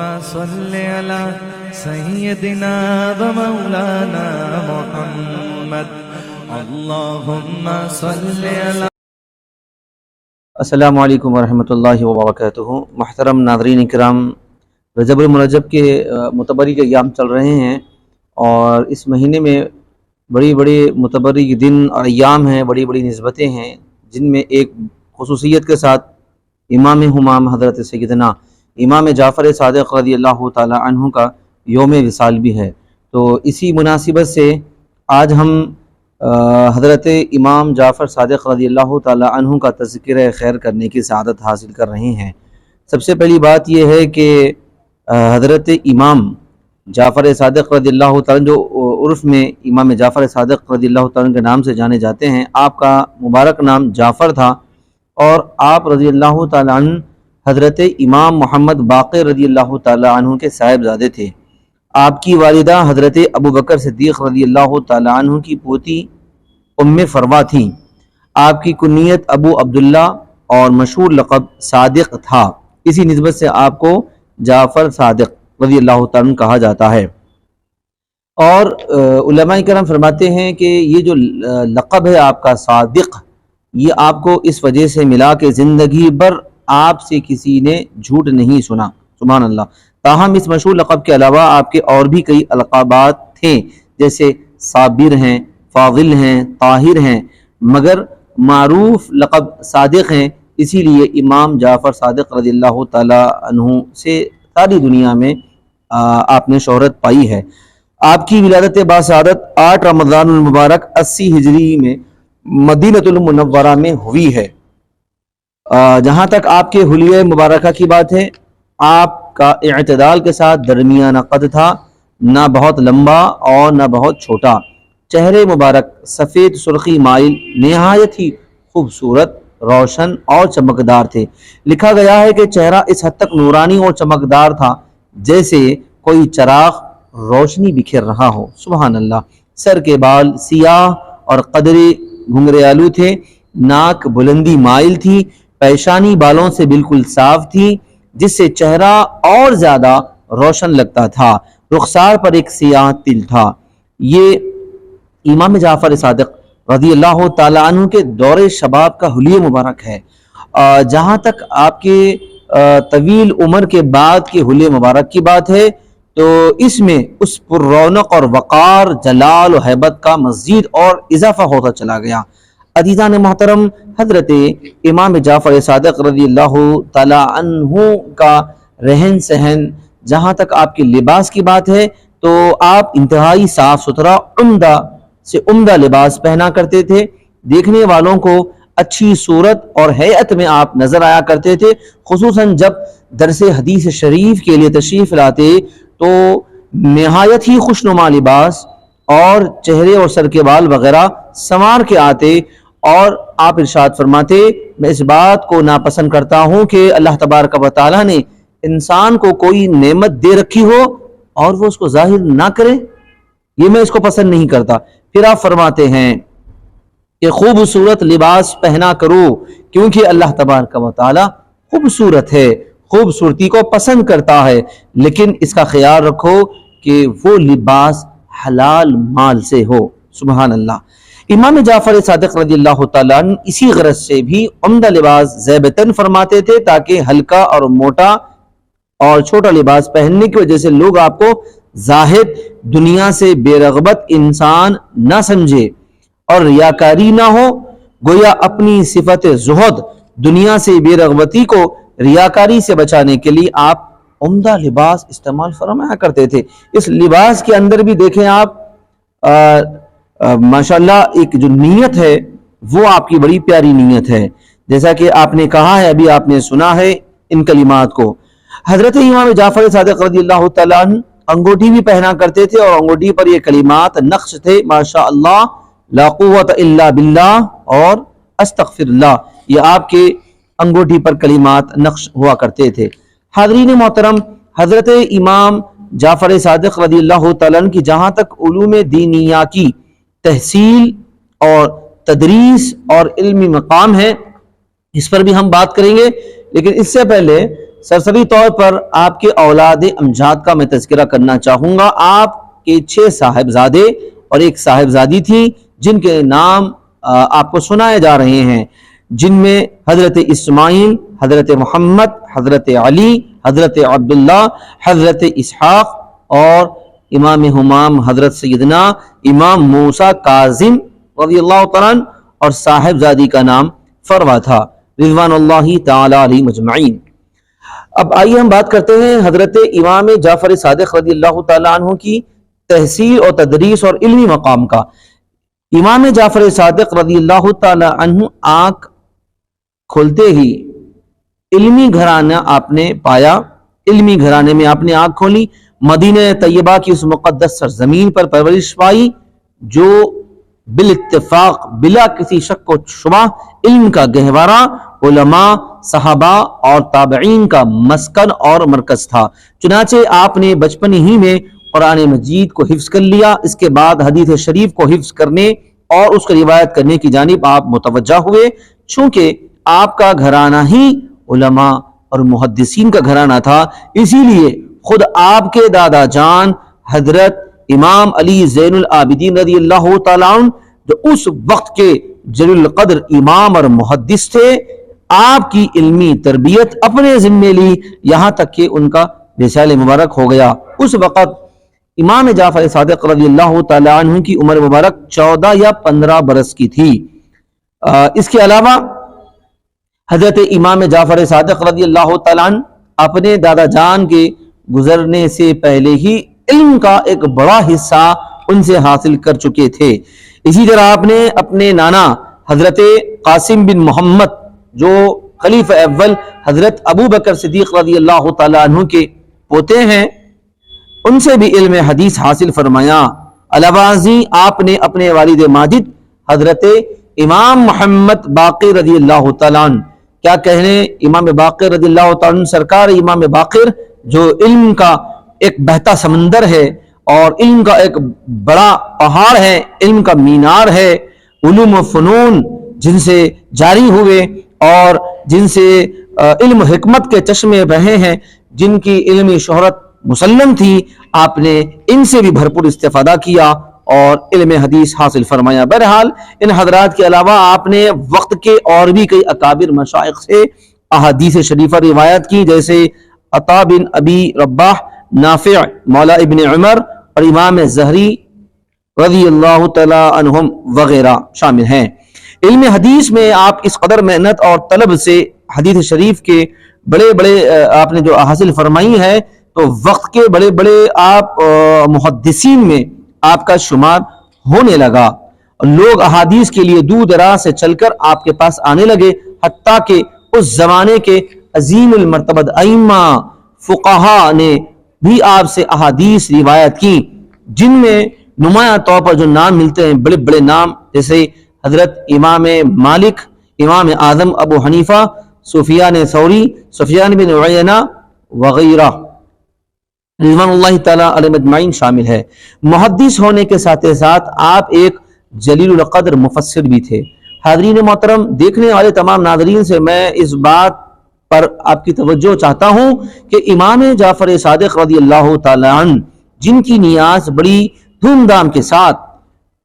صل على سيدنا ومولانا محمد اللهم صل على السلام علیکم ورحمۃ اللہ وبرکاتہ۔ محترم ناظرین کرام، رجب المرجب کے متبری کے ایام چل رہے ہیں اور اس مہینے میں بڑی بڑی متبری کے دن اور ایام ہیں، بڑی بڑی نسبتیں ہیں، جن میں ایک خصوصیت کے ساتھ امام ہمام حضرت سیدنا امام جعفر صادق رضی اللہ تعالی عنہ کا یوم وصال بھی ہے۔ تو اسی مناسبت سے آج ہم حضرت امام جعفر صادق رضی اللہ تعالی عنہ کا تذکرہ خیر کرنے کی سعادت حاصل کر رہے ہیں۔ سب سے پہلی بات یہ ہے کہ حضرت امام جعفر صادق رضی اللہ تعالیٰ جو عرف میں امام جعفر صادق رضی اللہ تعالیٰ کے نام سے جانے جاتے ہیں، آپ کا مبارک نام جعفر تھا اور آپ رضی اللہ تعالیٰ عنہ حضرت امام محمد باقر رضی اللہ تعالیٰ عنہ کے صاحبزادے تھے۔ آپ کی والدہ حضرت ابو بکر صدیق رضی اللہ تعالیٰ عنہ کی پوتی ام فروا تھیں۔ آپ کی کنیت ابو عبداللہ اور مشہور لقب صادق تھا، اسی نسبت سے آپ کو جعفر صادق رضی اللہ تعالیٰ عنہ کہا جاتا ہے۔ اور علماء کرام فرماتے ہیں کہ یہ جو لقب ہے آپ کا صادق، یہ آپ کو اس وجہ سے ملا کہ زندگی بھر آپ سے کسی نے جھوٹ نہیں سنا، سبحان اللہ۔ تاہم اس مشہور لقب کے علاوہ آپ کے اور بھی کئی القابات تھے، جیسے صابر ہیں، فاضل ہیں، طاہر ہیں، مگر معروف لقب صادق ہیں، اسی لیے امام جعفر صادق رضی اللہ تعالی عنہ سے ساری دنیا میں آپ نے شہرت پائی ہے۔ آپ کی ولادت باسعادت 8 رمضان المبارک 80 ہجری میں مدینۃ المنورہ میں ہوئی ہے۔ جہاں تک آپ کے حلیہ مبارکہ کی بات ہے، آپ کا اعتدال کے ساتھ درمیانہ قد تھا، نہ بہت لمبا اور نہ بہت چھوٹا۔ چہرے مبارک سفید سرخی مائل نہایت ہی خوبصورت، روشن اور چمکدار تھے۔ لکھا گیا ہے کہ چہرہ اس حد تک نورانی اور چمکدار تھا جیسے کوئی چراغ روشنی بکھیر رہا ہو، سبحان اللہ۔ سر کے بال سیاہ اور قدرے گھنگریالو تھے، ناک بلندی مائل تھی، پیشانی بالوں سے بالکل صاف تھی جس سے چہرہ اور زیادہ روشن لگتا تھا۔ رخسار پر ایک سیاہ تل تھا۔ یہ امام جعفر صادق رضی اللہ تعالی عنہ کے دور شباب کا حلیہ مبارک ہے۔ جہاں تک آپ کے طویل عمر کے بعد کے حلیہ مبارک کی بات ہے تو اس میں اس پر رونق اور وقار، جلال و ہیبت کا مزید اور اضافہ ہوتا چلا گیا۔ عزیزان محترم، حضرت امام جعفر صادق رضی اللہ تعالی عنہ کا رہن سہن، جہاں تک آپ کے لباس کی بات ہے تو آپ انتہائی صاف ستھرا عمدہ سے عمدہ لباس پہنا کرتے تھے۔ دیکھنے والوں کو اچھی صورت اور ہیئت میں آپ نظر آیا کرتے تھے، خصوصاً جب درس حدیث شریف کے لیے تشریف لاتے تو نہایت ہی خوشنما لباس اور چہرے اور سر کے بال وغیرہ سنوار کے آتے اور آپ ارشاد فرماتے، میں اس بات کو ناپسند کرتا ہوں کہ اللہ تبارک و تعالیٰ نے انسان کو کوئی نعمت دے رکھی ہو اور وہ اس کو ظاہر نہ کرے، یہ میں اس کو پسند نہیں کرتا۔ پھر آپ فرماتے ہیں کہ خوبصورت لباس پہنا کرو کیونکہ اللہ تبارک و تعالیٰ خوبصورت ہے، خوبصورتی کو پسند کرتا ہے، لیکن اس کا خیال رکھو کہ وہ لباس حلال مال سے ہو، سبحان اللہ۔ امام جعفر صادق رضی اللہ تعالیٰ عنہ اسی غرض سے بھی عمدہ لباس زیبتن فرماتے تھے تاکہ ہلکا اور موٹا اور چھوٹا لباس پہننے کی وجہ سے لوگ آپ کو زاہد، دنیا سے بے رغبت انسان نہ سمجھے اور ریاکاری نہ ہو۔ گویا اپنی صفت زہد، دنیا سے بے رغبتی کو ریاکاری سے بچانے کے لیے آپ عمدہ لباس استعمال فرمایا کرتے تھے۔ اس لباس کے اندر بھی دیکھیں آپ ماشاءاللہ ایک جو نیت ہے وہ آپ کی بڑی پیاری نیت ہے، جیسا کہ آپ نے کہا ہے، ابھی آپ نے سنا ہے ان کلمات کو۔ حضرت امام جعفر صادق رضی اللہ تعالیٰ عنہ انگوٹھی بھی پہنا کرتے تھے اور انگوٹھی پر یہ کلمات نقش تھے، ماشاء اللہ، لا قوت الا باللہ اور استغفر اللہ، یہ آپ کے انگوٹھی پر کلمات نقش ہوا کرتے تھے۔ حاضرین محترم، حضرت امام جعفر صادق رضی اللہ تعالیٰ عنہ کی جہاں تک علوم دینیہ کی تحصیل اور تدریس اور علمی مقام ہے، اس پر بھی ہم بات کریں گے، لیکن اس سے پہلے سرسری طور پر آپ کے اولاد امجاد کا میں تذکرہ کرنا چاہوں گا۔ آپ کے 6 صاحبزادے اور ایک صاحبزادی تھی جن کے نام آپ کو سنائے جا رہے ہیں، جن میں حضرت اسماعیل، حضرت محمد، حضرت علی، حضرت عبداللہ، حضرت اسحاق اور امام ہمام حضرت سیدنا امام موسیٰ کاظم رضی اللہ تعالیٰ عنہ، اور صاحبزادی کا نام فروا تھا رضوان اللہ تعالی علیہ مجمعین۔ اب آئیے ہم بات کرتے ہیں حضرت امام جعفر صادق رضی اللہ تعالیٰ عنہ کی تحصیل اور تدریس اور علمی مقام کا۔ امام جعفر صادق رضی اللہ تعالیٰ عنہ آنکھ کھولتے ہی علمی گھرانہ آپ نے پایا، علمی گھرانے میں آپ نے آنکھ کھولی، مدینہ طیبہ کی اس مقدس سرزمین پر پرورش پائی جو بالاتفاق بلا کسی شک و شبہ علم کا گہوارہ، علماء، صحابہ اور تابعین کا مسکن اور مرکز تھا۔ چنانچہ آپ نے بچپن ہی میں قرآن مجید کو حفظ کر لیا، اس کے بعد حدیث شریف کو حفظ کرنے اور اس کو روایت کرنے کی جانب آپ متوجہ ہوئے۔ چونکہ آپ کا گھرانہ ہی علماء اور محدثین کا گھرانہ تھا، اسی لیے خود آپ کے دادا جان حضرت امام علی زین العابدین رضی اللہ تعالیٰ عنہ جو اس وقت کے جلیل القدر امام اور محدث تھے، آپ کی علمی تربیت اپنے ذمے لی، یہاں تک کہ ان کا وصال مبارک ہو گیا۔ اس وقت امام جعفر صادق رضی اللہ تعالیٰ عنہ کی عمر مبارک 14 یا 15 برس کی تھی۔ اس کے علاوہ حضرت امام جعفر صادق رضی اللہ تعالیٰ عنہ اپنے دادا جان کے گزرنے سے پہلے ہی علم کا ایک بڑا حصہ ان سے حاصل کر چکے تھے۔ اسی طرح آپ نے اپنے نانا حضرت قاسم بن محمد جو خلیفہ اول حضرت ابو بکر صدیق رضی اللہ تعالیٰ عنہ کے پوتے ہیں، ان سے بھی علم حدیث حاصل فرمایا۔ علاوہ ازیں آپ نے اپنے والد ماجد حضرت امام محمد باقر رضی اللہ تعالیٰ عنہ، کیا کہنے امام باقر رضی اللہ تعالیٰ عنہ، سرکار امام باقر جو علم کا ایک بہتا سمندر ہے اور علم کا ایک بڑا پہاڑ ہے، علم کا مینار ہے، علوم و فنون جن سے جاری ہوئے اور جن سے علم و حکمت کے چشمے بہے ہیں، جن کی علمی شہرت مسلم تھی، آپ نے ان سے بھی بھرپور استفادہ کیا اور علم حدیث حاصل فرمایا۔ بہرحال ان حضرات کے علاوہ آپ نے وقت کے اور بھی کئی اکابر مشائخ سے احادیث شریفہ روایت کی، جیسے عطا بن ابی رباح، نافع مولا ابن عمر اور امام زہری رضی اللہ تعالی عنہم وغیرہ شامل ہیں۔ علم حدیث میں آپ اس قدر محنت اور طلب سے حدیث شریف کے بڑے بڑے آپ نے جو حاصل فرمائی ہے، تو وقت کے بڑے بڑے آپ محدثین میں آپ کا شمار ہونے لگا۔ لوگ احادیث کے لیے دور دراز سے چل کر آپ کے پاس آنے لگے، حتیٰ کہ اس زمانے کے عظیم المرتبہ ائمہ فقہا نے بھی آپ سے احادیث روایت کی، جن میں نمایاں طور پر جو نام ملتے ہیں، بڑے بڑے نام، جیسے حضرت امام مالک، امام اعظم ابو حنیفہ، سفیان ثوری، سفیان بن عیینہ وغیرہ رضوان اللہ تعالیٰ علیہ مجمعین شامل ہے۔ محدث ہونے کے ساتھ ساتھ آپ ایک جلیل القدر مفسر بھی تھے۔ حاضرین محترم، دیکھنے والے تمام ناظرین سے میں اس بات پر آپ کی توجہ چاہتا ہوں کہ امام جعفر صادق رضی اللہ تعالیٰ عنہ، جن کی نیاز بڑی دھوم دھام کے ساتھ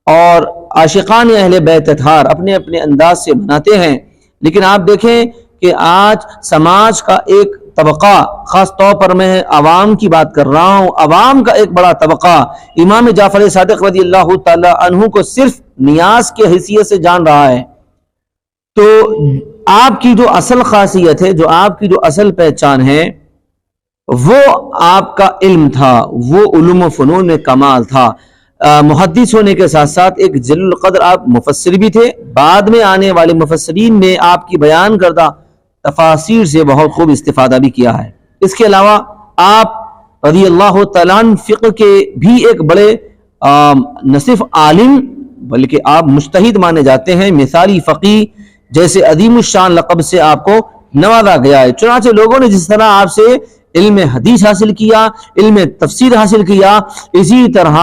اور عاشقان اہل بیت اطہار اپنے اپنے انداز سے مناتے ہیں، لیکن آپ دیکھیں کہ آج سماج کا ایک طبقہ، خاص طور پر میں عوام کی بات کر رہا ہوں، عوام کا ایک بڑا طبقہ امام جعفر صادق رضی اللہ تعالی عنہ کو صرف نیاز کی حیثیت سے جان رہا ہے۔ تو آپ کی جو اصل خاصیت ہے، جو آپ کی جو اصل پہچان ہے، وہ آپ کا علم تھا، وہ علوم و فنون میں کمال تھا۔ محدث ہونے کے ساتھ ساتھ ایک جلیل القدر آپ مفسر بھی تھے۔ بعد میں آنے والے مفسرین نے آپ کی بیان کردہ تفاسیر سے بہت خوب استفادہ بھی کیا ہے۔ اس کے علاوہ آپ رضی اللہ تعالیٰ عنہ فقہ کے بھی ایک بڑے نہ صرف عالم بلکہ آپ مجتہد مانے جاتے ہیں۔ مثالی فقی جیسے عظیم الشان لقب سے آپ کو نوازا گیا ہے۔ چنانچہ لوگوں نے جس طرح آپ سے علم حدیث حاصل کیا، علم تفسیر حاصل کیا، اسی طرح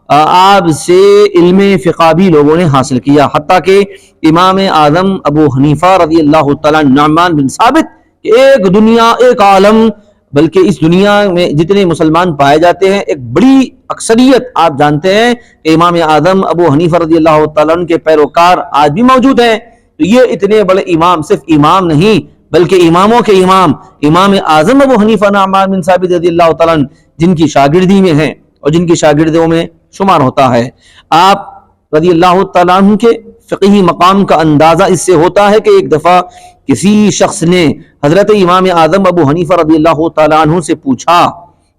آپ سے علم فقہ بھی لوگوں نے حاصل کیا، حتیٰ کہ امام اعظم ابو حنیفہ رضی اللہ تعالیٰ نعمان بن ثابت کہ ایک دنیا ایک عالم، بلکہ اس دنیا میں جتنے مسلمان پائے جاتے ہیں ایک بڑی اکثریت آپ جانتے ہیں کہ امام اعظم ابو حنیفہ رضی اللہ تعالیٰ عنہ کے پیروکار آج بھی موجود ہیں. تو یہ اتنے بڑے امام صرف امام نہیں بلکہ اماموں کے امام امام اعظم ابو حنیفہ نعمان بن ثابت رضی اللہ تعالیٰ عنہ جن کی شاگردی میں ہیں اور جن کی شاگردوں میں شمار ہوتا ہے. آپ رضی اللہ تعالیٰ عنہ کے فقہی مقام کا اندازہ اس سے ہوتا ہے کہ ایک دفعہ کسی شخص نے حضرت امام اعظم ابو حنیفہ رضی اللہ تعالیٰ عنہ سے پوچھا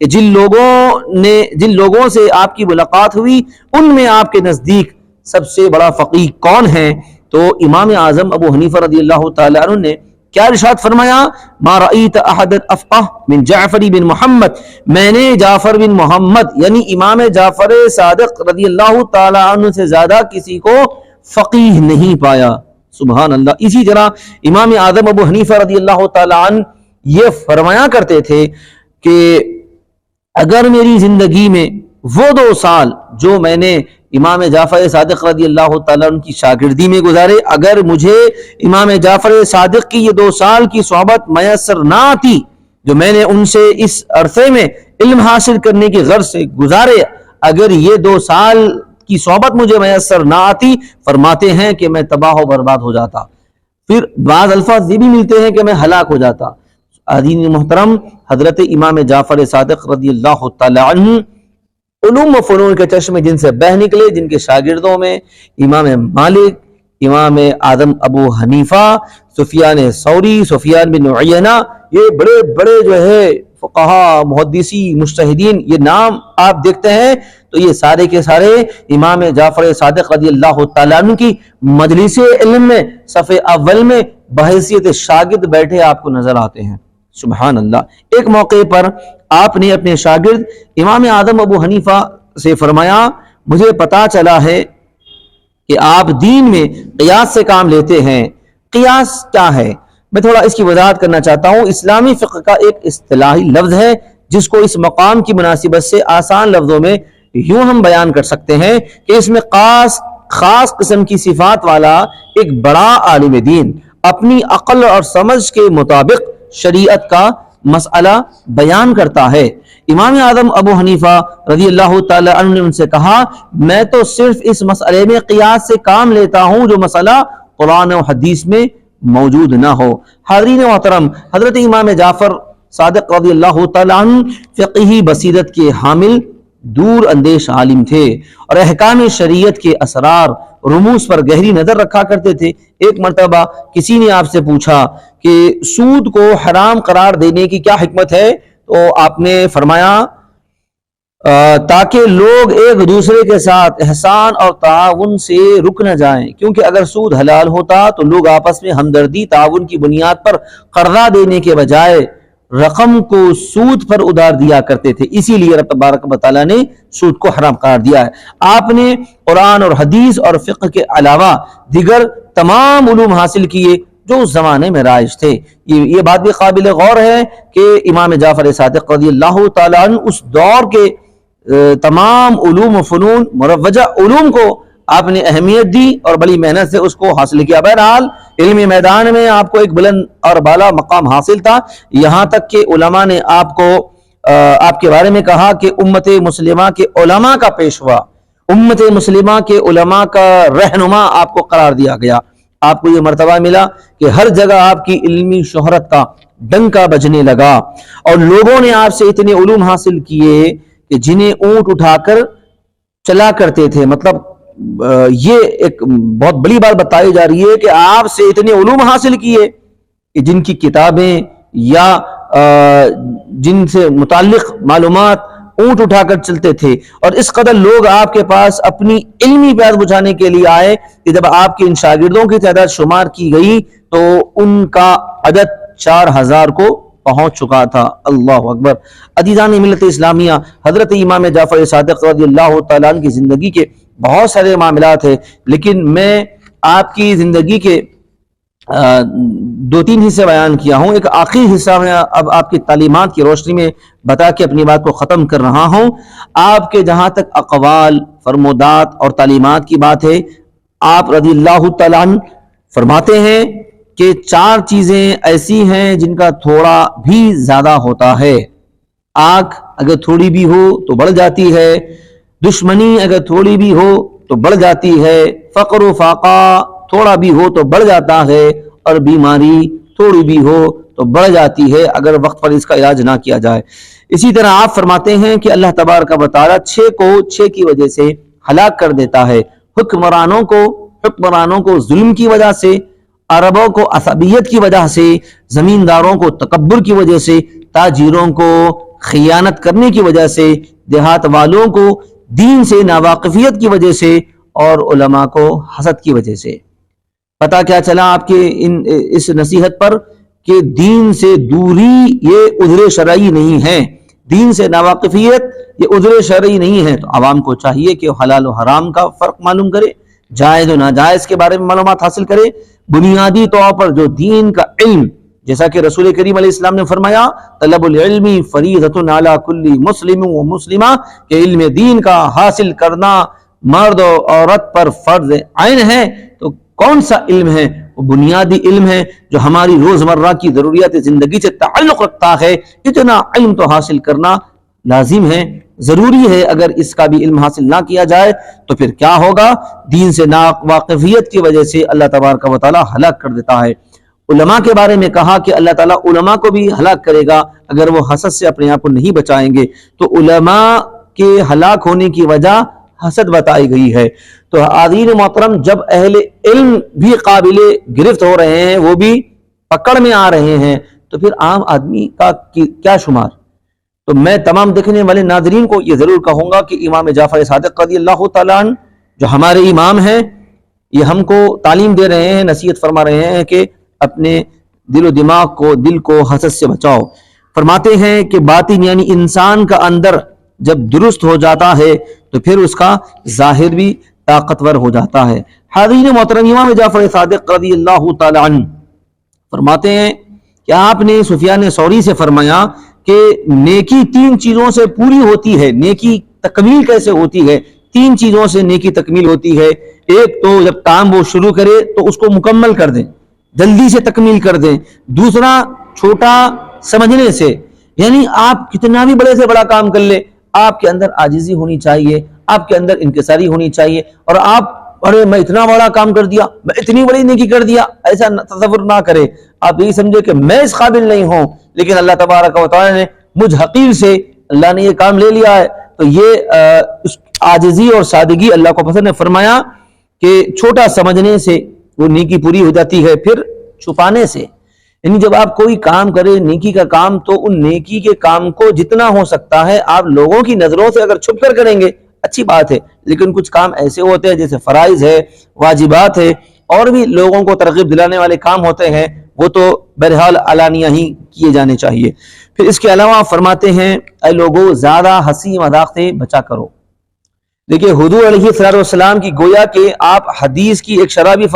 کہ جن لوگوں سے آپ کی ملاقات ہوئی ان میں آپ کے نزدیک سب سے بڑا فقیہ کون ہے؟ تو امام اعظم ابو حنیفہ رضی اللہ تعالیٰ عنہ نے کیا ارشاد فرمایا؟ ما رأیت احد افقہ من جعفر بن محمد، میں نے جعفر بن محمد یعنی امام جعفر صادق رضی اللہ تعالیٰ عنہ سے زیادہ کسی کو فقیہ نہیں پایا. سبحان اللہ. اسی طرح امام اعظم ابو حنیفہ رضی اللہ تعالیٰ عنہ یہ فرمایا کرتے تھے کہ اگر میری زندگی میں وہ 2 سال جو میں نے امام جعفر صادق رضی اللہ تعالیٰ عنہ کی شاگردی میں گزارے، اگر مجھے امام جعفر صادق کی یہ 2 سال کی صحبت میسر نہ آتی جو میں نے ان سے اس عرصے میں علم حاصل کرنے کی غرض سے گزارے، اگر یہ 2 سال کی صحبت مجھے میسر نہ آتی، فرماتے ہیں کہ میں تباہ و برباد ہو جاتا. پھر بعض الفاظ یہ بھی ملتے ہیں کہ میں ہلاک ہو جاتا. عزیز محترم، حضرت امام جعفر صادق رضی اللہ تعالیٰ عنہ علوم و فنون کے چشمے جن سے بہہ نکلے، جن کے شاگردوں میں امام مالک، امام اعظم ابو حنیفہ، سفیان ثوری، سفیان بن عیینہ، یہ بڑے بڑے جو ہے فقہا، محدثی، مجتہدین، یہ نام آپ دیکھتے ہیں تو یہ سارے کے سارے امام جعفر صادق رضی اللہ تعالیٰ عنہ کی مجلس علم میں صف اول میں بحیثیت شاگرد بیٹھے آپ کو نظر آتے ہیں. سبحان اللہ. ایک موقع پر آپ نے اپنے شاگرد امام اعظم ابو حنیفہ سے فرمایا، مجھے پتا چلا ہے کہ آپ دین میں قیاس سے کام لیتے ہیں. قیاس کیا ہے؟ میں تھوڑا اس کی وضاحت کرنا چاہتا ہوں. اسلامی فقہ کا ایک اصطلاحی لفظ ہے جس کو اس مقام کی مناسبت سے آسان لفظوں میں یوں ہم بیان کر سکتے ہیں کہ اس میں خاص قسم کی صفات والا ایک بڑا عالم دین اپنی عقل اور سمجھ کے مطابق شریعت کا مسئلہ بیان کرتا ہے. امام اعظم ابو حنیفہ رضی اللہ تعالی عنہ نے ان سے کہا، میں تو صرف اس مسئلے میں قیاس سے کام لیتا ہوں جو مسئلہ قرآن و حدیث میں موجود نہ ہو. حاضرین محترم، حضرت امام جعفر صادق رضی اللہ تعالی عنہ فقہی بصیرت کے حامل دور اندیش عالم تھے اور احکام شریعت کے اسرار رموز پر گہری نظر رکھا کرتے تھے. ایک مرتبہ کسی نے آپ سے پوچھا کہ سود کو حرام قرار دینے کی کیا حکمت ہے؟ تو آپ نے فرمایا تاکہ لوگ ایک دوسرے کے ساتھ احسان اور تعاون سے رک نہ جائیں، کیونکہ اگر سود حلال ہوتا تو لوگ آپس میں ہمدردی تعاون کی بنیاد پر قرضہ دینے کے بجائے رقم کو سود پر ادھار دیا کرتے تھے. اسی لیے رب تبارک و تعالیٰ نے سود کو حرام قرار دیا ہے. آپ نے قرآن اور حدیث اور فقہ کے علاوہ دیگر تمام علوم حاصل کیے جو اس زمانے میں رائج تھے. یہ بات بھی قابل غور ہے کہ امام جعفر صادق رضی اللہ تعالیٰ عنہ اس دور کے تمام علوم و فنون مروجہ علوم کو آپ نے اہمیت دی اور بڑی محنت سے اس کو حاصل کیا. بہرحال علمی میدان میں آپ کو ایک بلند اور بالا مقام حاصل تھا، یہاں تک کہ علماء نے آپ کے بارے میں کہا کہ امت مسلمہ کے علماء کا پیشوا، امت مسلمہ کے علماء کا رہنما آپ کو قرار دیا گیا. آپ کو یہ مرتبہ ملا کہ ہر جگہ آپ کی علمی شہرت کا ڈنکا بجنے لگا اور لوگوں نے آپ سے اتنے علوم حاصل کیے کہ جنہیں اونٹ اٹھا کر چلا کرتے تھے. مطلب یہ ایک بہت بڑی بات بتائی جا رہی ہے کہ آپ سے اتنے علوم حاصل کیے کہ جن کی کتابیں یا جن سے متعلق معلومات اونٹ اٹھا کر چلتے تھے. اور اس قدر لوگ آپ کے پاس اپنی علمی پیاس بجھانے کے لیے آئے کہ جب آپ کے ان شاگردوں کی تعداد شمار کی گئی تو ان کا عدد 4000 کو پہنچ چکا تھا. اللہ اکبر. عزیزان ملت اسلامیہ، حضرت امام جعفر صادق رضی اللہ تعالیٰ عنہ کی زندگی کے بہت سارے معاملات ہیں، لیکن میں آپ کی زندگی کے 2-3 حصے بیان کیا ہوں. ایک آخری حصہ میں اب آپ کی تعلیمات کی روشنی میں بتا کے اپنی بات کو ختم کر رہا ہوں. آپ کے جہاں تک اقوال، فرمودات اور تعلیمات کی بات ہے، آپ رضی اللہ تعالیٰ عنہ فرماتے ہیں کہ 4 چیزیں ایسی ہیں جن کا تھوڑا بھی زیادہ ہوتا ہے. آنکھ اگر تھوڑی بھی ہو تو بڑھ جاتی ہے، دشمنی اگر تھوڑی بھی ہو تو بڑھ جاتی ہے، فقر و فاقہ تھوڑا بھی ہو تو بڑھ جاتا ہے، اور بیماری تھوڑی بھی ہو تو بڑھ جاتی ہے اگر وقت پر اس کا علاج نہ کیا جائے. اسی طرح آپ فرماتے ہیں کہ اللہ تبارک و تعالیٰ 6 کو 6 کی وجہ سے ہلاک کر دیتا ہے. حکمرانوں کو ظلم کی وجہ سے، عربوں کو عصبیت کی وجہ سے، زمینداروں کو تکبر کی وجہ سے، تاجروں کو خیانت کرنے کی وجہ سے، دیہات والوں کو دین سے ناواقفیت کی وجہ سے، اور علماء کو حسد کی وجہ سے. پتہ کیا چلا آپ کے اس نصیحت پر کہ دین سے دوری یہ عذر شرعی نہیں ہے، دین سے ناواقفیت یہ عذر شرعی نہیں ہے. تو عوام کو چاہیے کہ حلال و حرام کا فرق معلوم کرے، جائز و ناجائز کے بارے میں معلومات حاصل کرے. بنیادی طور پر جو دین کا علم، جیسا کہ رسول کریم علیہ السلام نے فرمایا طلب العلم فریضۃ علی کل مسلم و مسلمہ، کہ علم دین کا حاصل کرنا مرد و عورت پر فرض عین ہے. تو کون سا علم ہے؟ وہ بنیادی علم ہے جو ہماری روزمرہ کی ضروریات زندگی سے تعلق رکھتا ہے. اتنا علم تو حاصل کرنا لازم ہے، ضروری ہے. اگر اس کا بھی علم حاصل نہ کیا جائے تو پھر کیا ہوگا؟ دین سے ناواقفیت کی وجہ سے اللہ تبارک و تعالیٰ ہلاک کر دیتا ہے. علماء کے بارے میں کہا کہ اللہ تعالیٰ علماء کو بھی ہلاک کرے گا اگر وہ حسد سے اپنے آپ کو نہیں بچائیں گے. تو علماء کے ہلاک ہونے کی وجہ حسد بتائی گئی ہے. تو حاضرین محترم، جب اہل علم بھی قابل گرفت ہو رہے ہیں، وہ بھی پکڑ میں آ رہے ہیں، تو پھر عام آدمی کا کیا شمار؟ تو میں تمام دیکھنے والے ناظرین کو یہ ضرور کہوں گا کہ امام جعفر صادق رضی اللہ تعالیٰ عنہ جو ہمارے امام ہیں، یہ ہم کو تعلیم دے رہے ہیں، نصیحت فرما رہے ہیں کہ اپنے دل و دماغ کو، دل کو حسد سے بچاؤ. فرماتے ہیں کہ باطن یعنی انسان کا اندر جب درست ہو جاتا ہے تو پھر اس کا ظاہر بھی طاقتور ہو جاتا ہے. حاضرین محترم، امام جعفر صادق رضی اللہ تعالی عنہ فرماتے ہیں کہ آپ نے سفیان ثوری سے فرمایا کہ نیکی 3 چیزوں سے پوری ہوتی ہے. نیکی تکمیل کیسے ہوتی ہے؟ 3 چیزوں سے نیکی تکمیل ہوتی ہے. ایک تو جب کام وہ شروع کرے تو اس کو مکمل کر دیں، جلدی سے تکمیل کر دیں. دوسرا چھوٹا سمجھنے سے، یعنی آپ کتنا بھی بڑے سے بڑا کام کر لیں، آپ کے اندر عاجزی ہونی چاہیے، آپ کے اندر انکساری ہونی چاہیے. اور آپ ارے میں اتنا بڑا کام کر دیا، میں اتنی بڑی نیکی کر دیا، ایسا تصور نہ کرے. آپ یہی سمجھے کہ میں اس قابل نہیں ہوں، لیکن اللہ تبارک و تعالی نے مجھ حقیر سے اللہ نے یہ کام لے لیا ہے. تو یہ اس عاجزی اور سادگی اللہ کو پسند ہے. فرمایا کہ چھوٹا سمجھنے سے وہ نیکی پوری ہو جاتی ہے. پھر چھپانے سے، یعنی جب آپ کوئی کام کرے نیکی کا کام، تو ان نیکی کے کام کو جتنا ہو سکتا ہے آپ لوگوں کی نظروں سے اگر چھپ کر کریں گے اچھی بات ہے. لیکن کچھ کام ایسے ہوتے ہیں جیسے فرائض ہے، واجبات ہے، اور بھی لوگوں کو ترغیب دلانے والے کام ہوتے ہیں، وہ تو بہرحال علانیہ ہی کیے جانے چاہیے. پھر اس کے علاوہ فرماتے ہیں اے لوگو زیادہ ہنسی مذاق سے بچا کرو. دیکھیے حضور علیہ الصلوۃ والسلام کی گویا کہ آپ حدیث کی ایک شرح بھی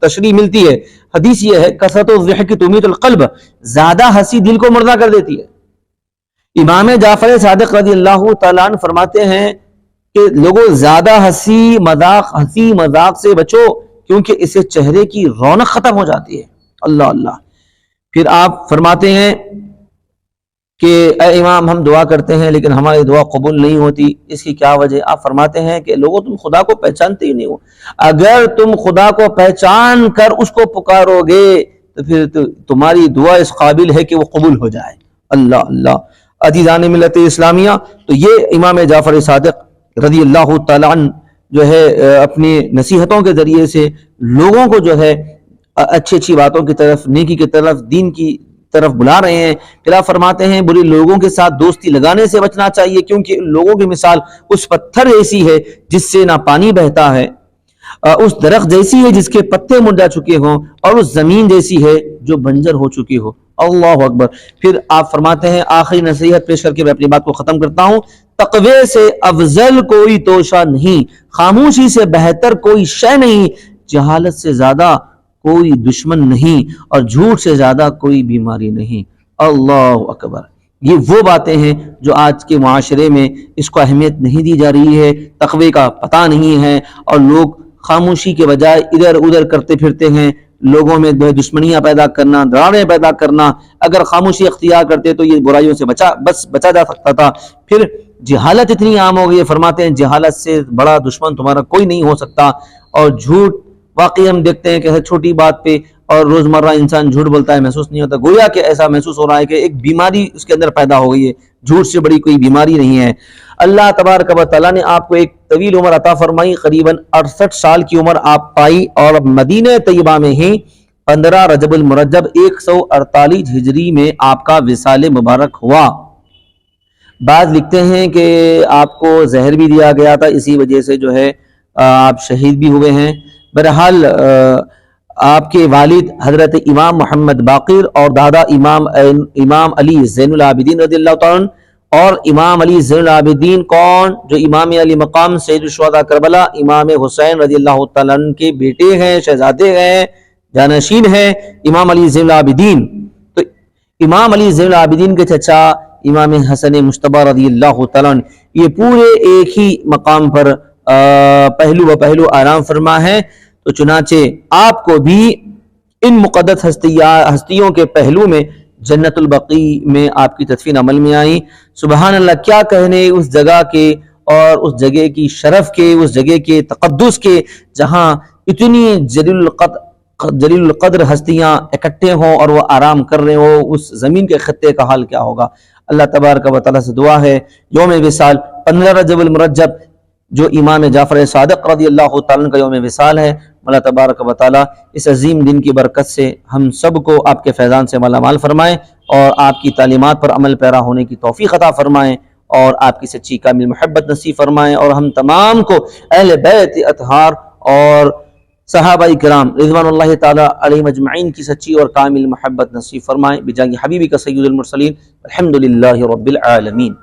تشریح ملتی ہے. حدیث یہ ہے کثرت الضحک تمیت القلب، زیادہ ہنسی دل کو مردہ کر دیتی ہے. امام جعفر صادق رضی اللہ تعالیٰ عنہ فرماتے ہیں کہ لوگوں زیادہ ہنسی مذاق سے بچو، کیونکہ اس سے چہرے کی رونق ختم ہو جاتی ہے. اللہ اللہ. پھر آپ فرماتے ہیں کہ اے امام ہم دعا کرتے ہیں لیکن ہماری دعا قبول نہیں ہوتی، اس کی کیا وجہ؟ آپ فرماتے ہیں کہ لوگوں تم خدا کو پہچانتے ہی نہیں ہو. اگر تم خدا کو پہچان کر اس کو پکارو گے تو پھر تمہاری دعا اس قابل ہے کہ وہ قبول ہو جائے. اللہ اللہ. عزیزان ملت اسلامیہ، تو یہ امام جعفر صادق رضی اللہ تعالیٰ عنہ جو ہے اپنی نصیحتوں کے ذریعے سے لوگوں کو جو ہے اچھی باتوں کی طرف، نیکی کی طرف، دین کی طرف بلا رہے ہیں. پھر آپ فرماتے ہیں برے لوگوں کے ساتھ دوستی لگانے سے بچنا چاہیے، کیونکہ لوگوں کی مثال اس پتھر ایسی ہے جس سے نہ پانی بہتا ہے، اس درخت جیسی ہے جس کے پتے مرجھا چکے ہوں، اور اس زمین جیسی ہے جو بنجر ہو چکی ہو. اللہ اکبر. پھر آپ فرماتے ہیں آخری نصیحت پیش کر کے میں اپنی بات کو ختم کرتا ہوں، تقوی سے افضل کوئی توشہ نہیں، خاموشی سے بہتر کوئی شے نہیں، جہالت سے زیادہ کوئی دشمن نہیں، اور جھوٹ سے زیادہ کوئی بیماری نہیں. اللہ اکبر. یہ وہ باتیں ہیں جو آج کے معاشرے میں اس کو اہمیت نہیں دی جا رہی ہے، تقوی کا پتہ نہیں ہے، اور لوگ خاموشی کے بجائے ادھر ادھر کرتے پھرتے ہیں. لوگوں میں جو ہے دشمنیاں پیدا کرنا، دراڑیں پیدا کرنا، اگر خاموشی اختیار کرتے تو یہ برائیوں سے بچا جا سکتا تھا۔ پھر جہالت اتنی عام ہو گئی ہے، فرماتے ہیں جہالت سے بڑا دشمن تمہارا کوئی نہیں ہو سکتا۔ اور جھوٹ، واقعی ہم دیکھتے ہیں کہ ہر چھوٹی بات پہ اور روزمرہ انسان جھوٹ بولتا ہے، محسوس نہیں ہوتا، گویا کہ ایسا محسوس ہو رہا ہے کہ ایک بیماری اس کے اندر پیدا ہو گئی ہے۔ جھوٹ سے بڑی کوئی بیماری نہیں ہے۔ اللہ تبارک و تعالیٰ نے آپ کو ایک طویل عمر عطا فرمائی، قریباً 68 سال کی عمر آپ پائی، اور مدینہ طیبہ میں ہی 15 رجب المرجب 148 ہجری میں آپ کا وصال مبارک ہوا۔ بعض لکھتے ہیں کہ آپ کو زہر بھی دیا گیا تھا، اسی وجہ سے جو ہے آپ شہید بھی ہوئے ہیں۔ بہرحال آپ کے والد حضرت امام محمد باقر اور دادا امام علی زین العابدین رضی اللہ تعالیٰ عنہ، اور امام علی زین العابدین کون؟ جو امام علی مقام سید الشہداء کربلا امام حسین رضی اللہ تعالیٰ عنہ کے بیٹے ہیں، شہزادے ہیں، جانشین ہیں امام علی زین العابدین۔ تو امام علی زین العابدین کے چچا امام حسن مجتبی رضی اللہ تعالیٰ عنہ، یہ پورے ایک ہی مقام پر پہلو و پہلو آرام فرما ہے۔ تو چنانچہ آپ کو بھی ان مقدس ہستیوں کے پہلو میں جنت البقیع میں آپ کی تدفین عمل میں آئی۔ سبحان اللہ، کیا کہنے اس جگہ کے اور اس جگہ کی شرف کے، اس جگہ کے تقدس کے، جہاں اتنی جلیل القدر ہستیاں اکٹھے ہوں اور وہ آرام کر رہے ہوں، اس زمین کے خطے کا حال کیا ہوگا۔ اللہ تبارک و تعالیٰ سے دعا ہے یوم وصال 15 رجب المرجب جو امام جعفر صادق رضی اللہ تعالیٰ عنہ کا یوم وصال ہے، اللہ تبارک و تعالیٰ اس عظیم دن کی برکت سے ہم سب کو آپ کے فیضان سے مالا مال فرمائیں، اور آپ کی تعلیمات پر عمل پیرا ہونے کی توفیق عطا فرمائیں، اور آپ کی سچی کامل محبت نصیب فرمائیں، اور ہم تمام کو اہل بیت اطہار اور صحابہ کرام رضوان اللہ تعالیٰ علیہم اجمعین کی سچی اور کامل محبت نصیب فرمائیں، بجاہ حبیبی کا سید المرسلین، الحمدللہ رب العالمین۔